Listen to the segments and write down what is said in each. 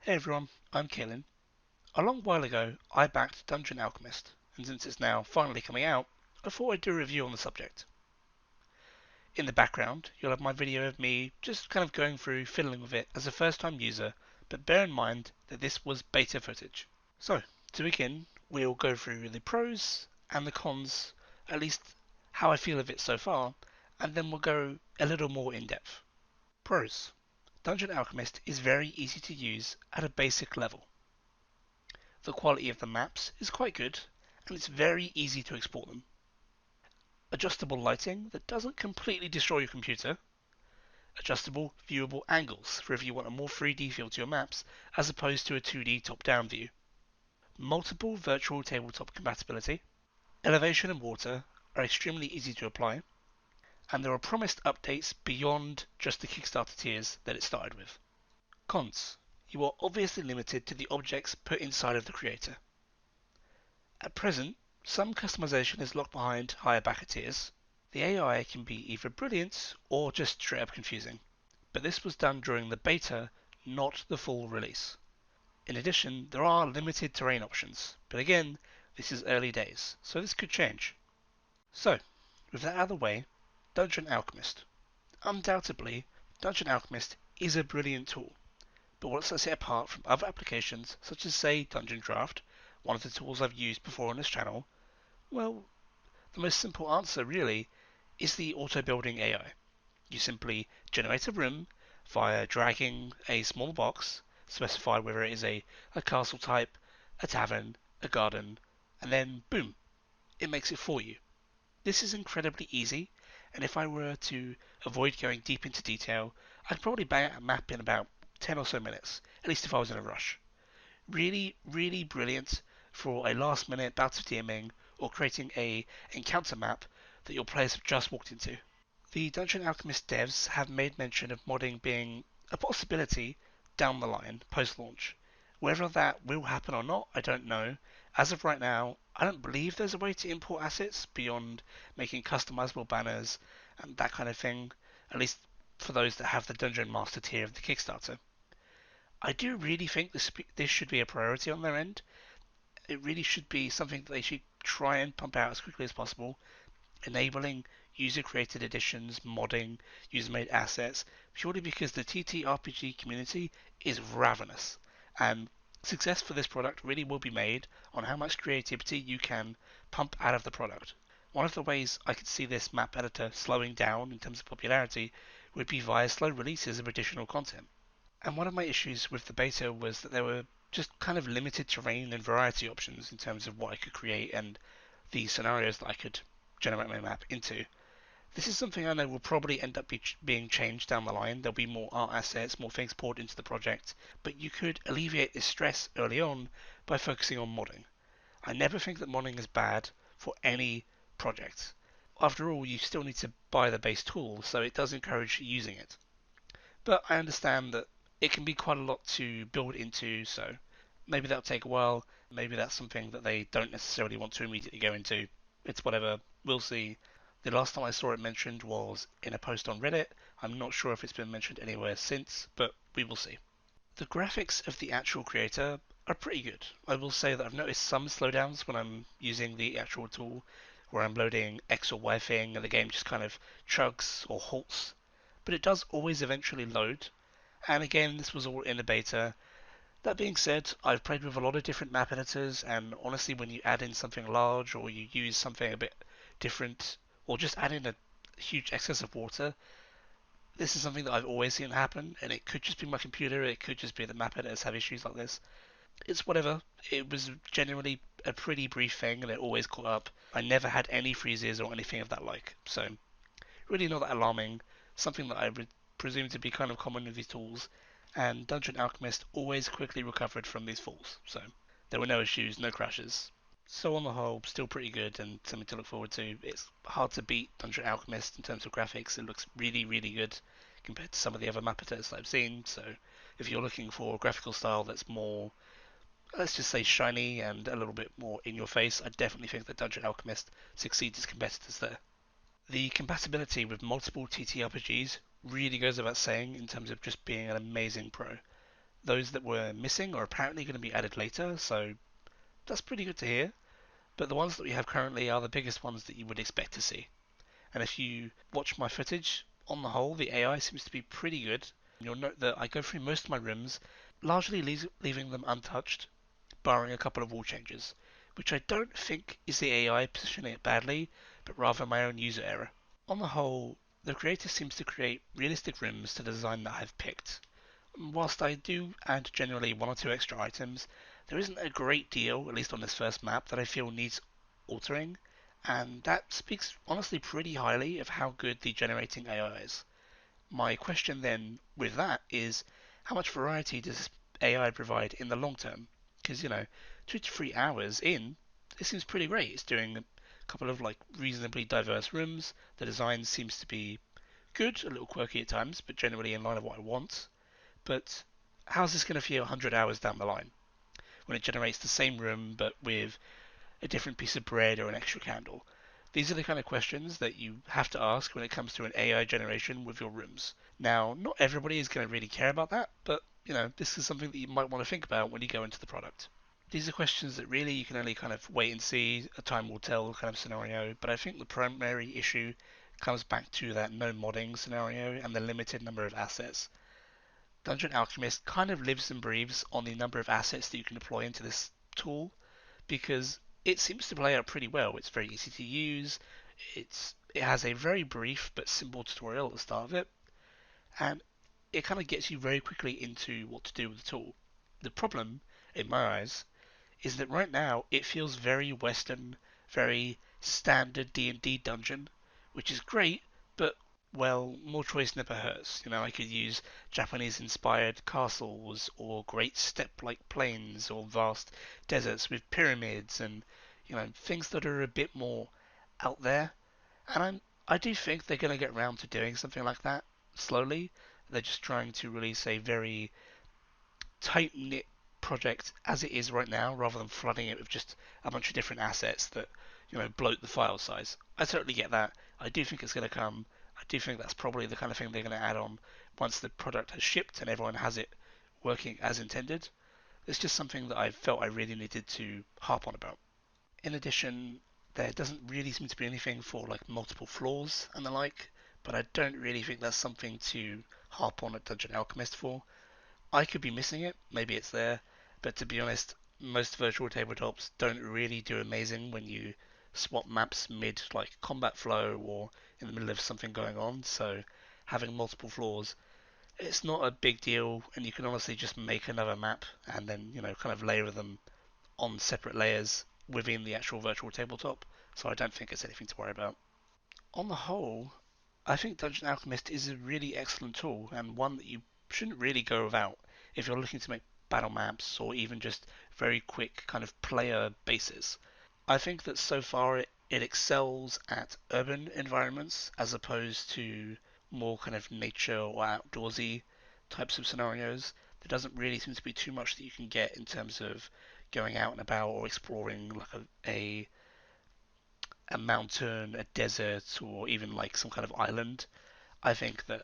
Hey everyone, I'm Kaelin. A long while ago, I backed Dungeon Alchemist, and since it's now finally coming out, I thought I'd do a review on the subject. In the background, you'll have my video of me just kind of going through, fiddling with it as a first time user, but bear in mind that this was beta footage. So, to begin, we'll go through the pros and the cons, at least how I feel of it so far, and then we'll go a little more in depth. Pros. Dungeon Alchemist is very easy to use at a basic level. The quality of the maps is quite good, and it's very easy to export them. Adjustable lighting that doesn't completely destroy your computer. Adjustable viewable angles for if you want a more 3D feel to your maps as opposed to a 2D top-down view. Multiple virtual tabletop compatibility. Elevation and water are extremely easy to apply, and there are promised updates beyond just the Kickstarter tiers that it started with. Cons. You are obviously limited to the objects put inside of the creator. At present, some customization is locked behind higher backer tiers. The AI can be either brilliant or just straight up confusing, but this was done during the beta, not the full release. In addition, there are limited terrain options, but again, this is early days, so this could change. So, with that out of the way, Dungeon Alchemist. Undoubtedly, Dungeon Alchemist is a brilliant tool, but what sets it apart from other applications such as say Dungeon Draft, one of the tools I've used before on this channel, well, the most simple answer really is the auto-building AI. You simply generate a room via dragging a small box, specify whether it is a castle type, a tavern, a garden, and then boom, it makes it for you. This is incredibly easy, and if I were to avoid going deep into detail, I'd probably bang out a map in about 10 or so minutes, at least if I was in a rush. Really, really brilliant for a last minute bout of DMing or creating a encounter map that your players have just walked into. The Dungeon Alchemist devs have made mention of modding being a possibility down the line post-launch. Whether that will happen or not, I don't know. As of right now, I don't believe there's a way to import assets beyond making customizable banners and that kind of thing, at least for those that have the Dungeon Master tier of the Kickstarter. I do really think this should be a priority on their end. It really should be something that they should try and pump out as quickly as possible, enabling user-created editions, modding, user-made assets, purely because the TTRPG community is ravenous, and success for this product really will be made on how much creativity you can pump out of the product. One of the ways I could see this map editor slowing down in terms of popularity would be via slow releases of additional content. And one of my issues with the beta was that there were just kind of limited terrain and variety options in terms of what I could create and the scenarios that I could generate my map into. This is something I know will probably end up being changed down the line. There'll be more art assets, more things poured into the project, but you could alleviate this stress early on by focusing on modding. I never think that modding is bad for any project. After all, you still need to buy the base tool, so it does encourage using it. But I understand that it can be quite a lot to build into, so maybe that'll take a while. Maybe that's something that they don't necessarily want to immediately go into. It's whatever, we'll see. The last time I saw it mentioned was in a post on Reddit. I'm not sure if it's been mentioned anywhere since, but we will see. The graphics of the actual creator are pretty good. I will say that I've noticed some slowdowns when I'm using the actual tool, where I'm loading X or Y thing and the game just kind of chugs or halts, but it does always eventually load. And again, this was all in the beta. That being said, I've played with a lot of different map editors, and honestly, when you add in something large or you use something a bit different, or just add in a huge excess of water, this is something that I've always seen happen, and it could just be my computer, it could just be the map editors have issues like this. It's whatever. It was genuinely a pretty brief thing, and it always caught up. I never had any freezes or anything of that like, so really not that alarming. Something that I would presume to be kind of common with these tools, and Dungeon Alchemist always quickly recovered from these falls, so there were no issues, no crashes. So on the whole, still pretty good and something to look forward to. It's hard to beat Dungeon Alchemist in terms of graphics. It looks really, really good compared to some of the other map editors that I've seen. So if you're looking for a graphical style that's more, let's just say, shiny and a little bit more in your face, I definitely think that Dungeon Alchemist succeeds its competitors there. The compatibility with multiple TTRPGs really goes without saying in terms of just being an amazing pro. Those that were missing are apparently going to be added later, so that's pretty good to hear. But the ones that we have currently are the biggest ones that you would expect to see. And if you watch my footage, on the whole, the AI seems to be pretty good. You'll note that I go through most of my rooms, largely leaving them untouched, barring a couple of wall changes, which I don't think is the AI positioning it badly, but rather my own user error. On the whole, the creator seems to create realistic rooms to the design that I've picked. Whilst I do add generally one or two extra items, there isn't a great deal, at least on this first map, that I feel needs altering, and that speaks honestly pretty highly of how good the generating AI is. My question then with that is, how much variety does AI provide in the long term? Because, 2 to 3 hours in, it seems pretty great. It's doing a couple of reasonably diverse rooms. The design seems to be good, a little quirky at times, but generally in line with what I want. But how's this going to feel 100 hours down the line when it generates the same room but with a different piece of bread or an extra candle? These are the kind of questions that you have to ask when it comes to an AI generation with your rooms. Now, not everybody is going to really care about that, but this is something that you might want to think about when you go into the product. These are questions that really you can only kind of wait and see, a time will tell kind of scenario, but I think the primary issue comes back to that no modding scenario and the limited number of assets. Dungeon Alchemist kind of lives and breathes on the number of assets that you can deploy into this tool, because it seems to play out pretty well. It's very easy to use. It has a very brief but simple tutorial at the start of it, and it kind of gets you very quickly into what to do with the tool. The problem, in my eyes, is that right now it feels very Western, very standard D&D dungeon, which is great, but well, more choice never hurts. I could use Japanese-inspired castles, or great steppe-like plains, or vast deserts with pyramids, and things that are a bit more out there. And I do think they're going to get around to doing something like that slowly. They're just trying to release a very tight knit project as it is right now, rather than flooding it with just a bunch of different assets that bloat the file size. I totally get that. I do think it's going to come. I do think that's probably the kind of thing they're going to add on once the product has shipped and everyone has it working as intended. It's just something that I felt I really needed to harp on about. In addition, there doesn't really seem to be anything for multiple floors and the like, but I don't really think that's something to harp on at Dungeon Alchemist for. I could be missing it, maybe it's there, but to be honest, most virtual tabletops don't really do amazing when you swap maps mid combat flow or in the middle of something going on, so having multiple floors, it's not a big deal, and you can honestly just make another map and then, kind of layer them on separate layers within the actual virtual tabletop, so I don't think it's anything to worry about. On the whole, I think Dungeon Alchemist is a really excellent tool, and one that you shouldn't really go without if you're looking to make battle maps or even just very quick kind of player bases. I think that so far it excels at urban environments as opposed to more kind of nature or outdoorsy types of scenarios. There doesn't really seem to be too much that you can get in terms of going out and about or exploring a mountain, a desert, or even some kind of island. I think that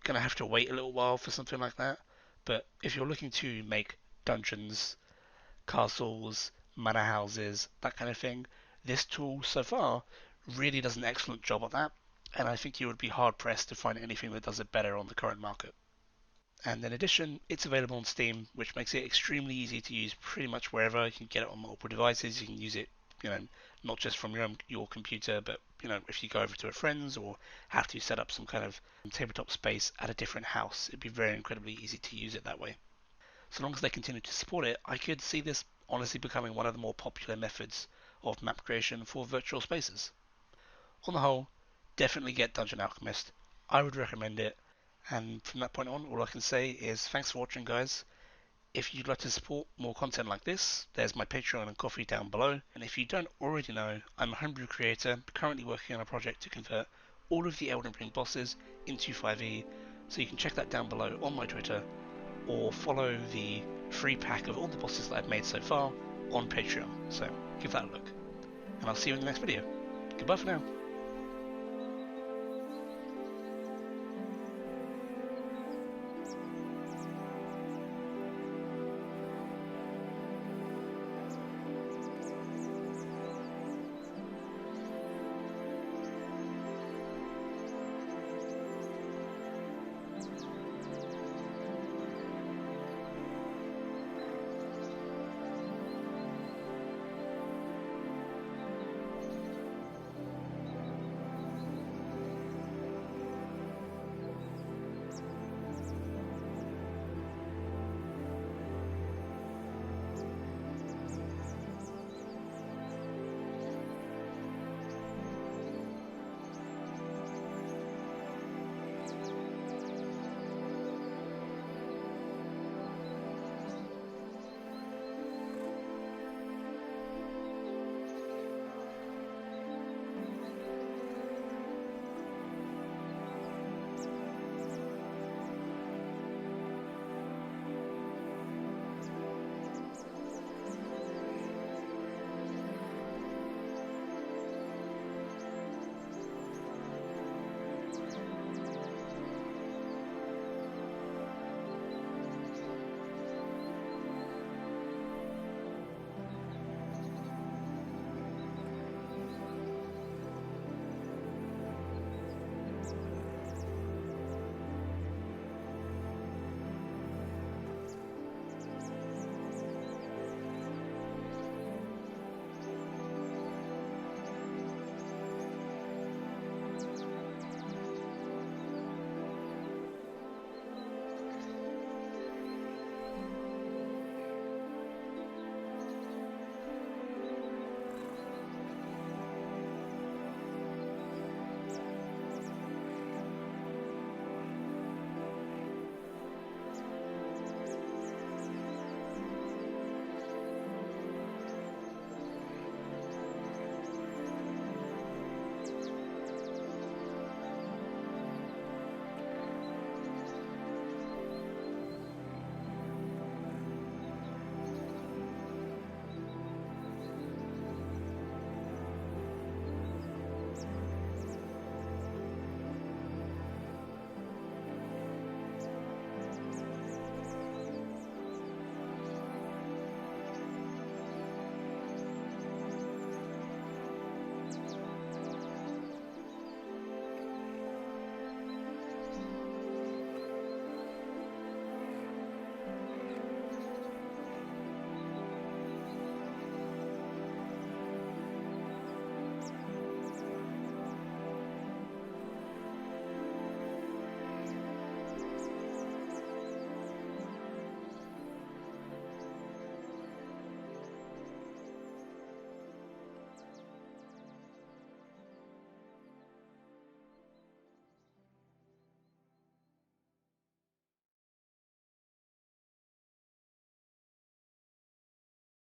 gonna have to wait a little while for something like that. But if you're looking to make dungeons, castles, manor houses, that kind of thing, this tool so far really does an excellent job at that, and I think you would be hard pressed to find anything that does it better on the current market. And in addition, it's available on Steam, which makes it extremely easy to use pretty much wherever. You can get it on multiple devices. You can use it, not just from your computer, but if you go over to a friend's or have to set up some kind of tabletop space at a different house, it'd be very incredibly easy to use it that way. So long as they continue to support it, I could see this honestly becoming one of the more popular methods of map creation for virtual spaces. On the whole, definitely get Dungeon Alchemist. I would recommend it. And from that point on, all I can say is thanks for watching, guys. If you'd like to support more content like this, there's my Patreon and Coffee down below. And if you don't already know, I'm a homebrew creator currently working on a project to convert all of the Elden Ring bosses into 5e, so you can check that down below on my Twitter, or follow the free pack of all the bosses that I've made so far on Patreon. So give that a look. And I'll see you in the next video. Goodbye for now.